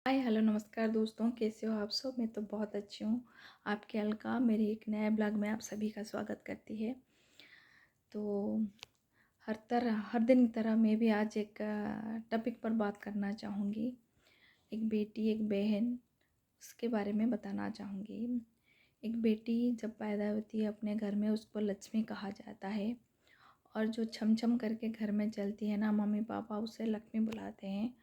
Hi hello नमस्कार दोस्तों, कैसे हो आप सब। मैं तो बहुत अच्छी हूँ। आपकी अलका मेरी एक नए ब्लॉग में आप सभी का स्वागत करती है। तो हर दिन की तरह मैं भी आज एक टॉपिक पर बात करना चाहूँगी। एक बेटी एक बहन, उसके बारे में बताना चाहूँगी। एक बेटी जब पैदा होती है अपने घर में, उसको लक्ष्मी कहा जाता है। और जो छम छम करके घर में चलती है ना, मम्मी पापा उसे लक्ष्मी बुलाते हैं।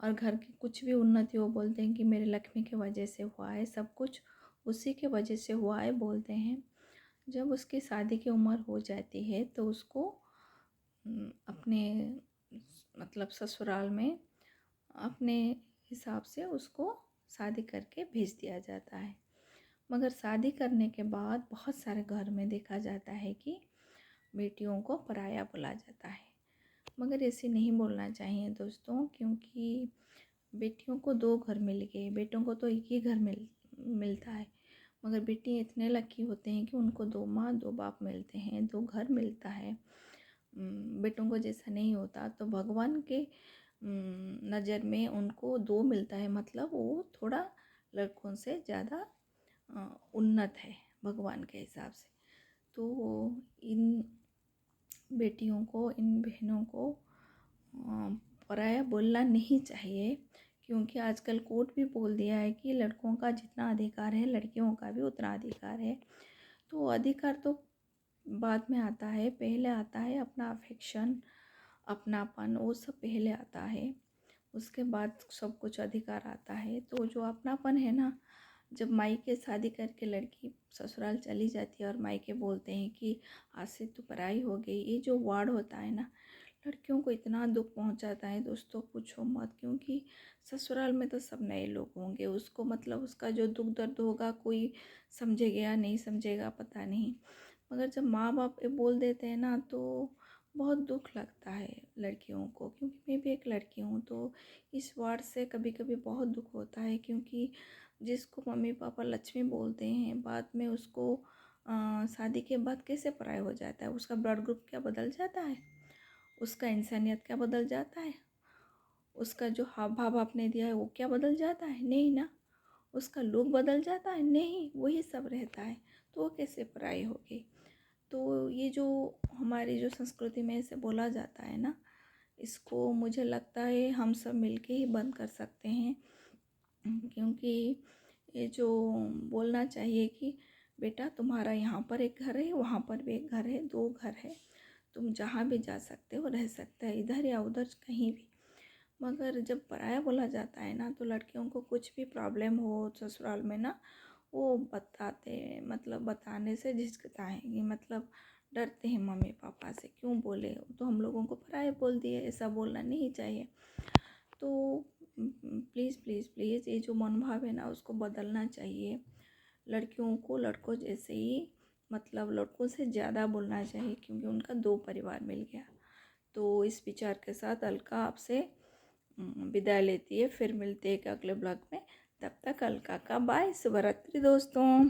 और घर की कुछ भी उन्नति हो बोलते हैं कि मेरे लक्ष्मी की वजह से हुआ है, सब कुछ उसी के वजह से हुआ है बोलते हैं। जब उसकी शादी की उम्र हो जाती है तो उसको अपने मतलब ससुराल में अपने हिसाब से उसको शादी करके भेज दिया जाता है। मगर शादी करने के बाद बहुत सारे घर में देखा जाता है कि बेटियों को पराया बोला जाता है। मगर ऐसे नहीं बोलना चाहिए दोस्तों, क्योंकि बेटियों को दो घर मिल गए, बेटों को तो एक ही घर मिलता है। मगर बेटी इतने लकी होते हैं कि उनको दो माँ दो बाप मिलते हैं, दो घर मिलता है। बेटों को जैसा नहीं होता, तो भगवान के नज़र में उनको दो मिलता है, मतलब वो थोड़ा लड़कों से ज़्यादा उन्नत है भगवान के हिसाब से। तो इन बेटियों को, इन बहनों को पराया बोलना नहीं चाहिए, क्योंकि आजकल कोर्ट भी बोल दिया है कि लड़कों का जितना अधिकार है लड़कियों का भी उतना अधिकार है। तो अधिकार तो बाद में आता है, पहले आता है अपना अफेक्शन, अपनापन, वो सब पहले आता है। उसके बाद सब कुछ अधिकार आता है। तो जो अपनापन है ना, जब मायके शादी करके लड़की ससुराल चली जाती है और मायके बोलते हैं कि आज से तो पराई हो गई, ये जो वर्ड होता है ना, लड़कियों को इतना दुख पहुंचाता है दोस्तों, पूछो मत। क्योंकि ससुराल में तो सब नए लोग होंगे, उसको मतलब उसका जो दुख दर्द होगा कोई समझेगा या नहीं समझेगा पता नहीं। मगर जब माँ बाप ये बोल देते हैं ना, तो बहुत दुख लगता है लड़कियों को। क्योंकि मैं भी एक लड़की हूँ, तो इस वर्ड से कभी कभी बहुत दुख होता है। क्योंकि जिसको मम्मी पापा लक्ष्मी बोलते हैं, बाद में उसको शादी के बाद कैसे पराया हो जाता है। उसका ब्लड ग्रुप क्या बदल जाता है, उसका इंसानियत क्या बदल जाता है, उसका जो हाव भाव आपने दिया है वो क्या बदल जाता है? नहीं ना। उसका लुक बदल जाता है? नहीं, वही सब रहता है। तो वो कैसे पराई होगी। तो ये जो हमारी जो संस्कृति में इसे बोला जाता है ना, इसको मुझे लगता है हम सब मिलके ही बंद कर सकते हैं। क्योंकि ये जो बोलना चाहिए कि बेटा तुम्हारा यहाँ पर एक घर है, वहाँ पर भी एक घर है, दो घर है, तुम जहाँ भी जा सकते हो, रह सकते हैं, इधर या उधर कहीं भी। मगर जब पराया बोला जाता है ना, तो लड़कियों को कुछ भी प्रॉब्लम हो ससुराल में ना, वो बताते मतलब बताने से झिझकताएंगी, मतलब डरते हैं मम्मी पापा से, क्यों बोले तो हम लोगों को पराया बोल दिए, ऐसा बोलना नहीं चाहिए। तो प्लीज़ प्लीज़ प्लीज़ ये जो मनोभाव है ना, उसको बदलना चाहिए। लड़कियों को लड़कों जैसे ही, मतलब लड़कों से ज़्यादा बोलना चाहिए, क्योंकि उनका दो परिवार मिल गया। तो इस विचार के साथ अलका आपसे विदाई लेती है। फिर मिलते हैं एक अगले ब्लॉग में। तब तक अलका का बाय, शुभ रात्रि दोस्तों।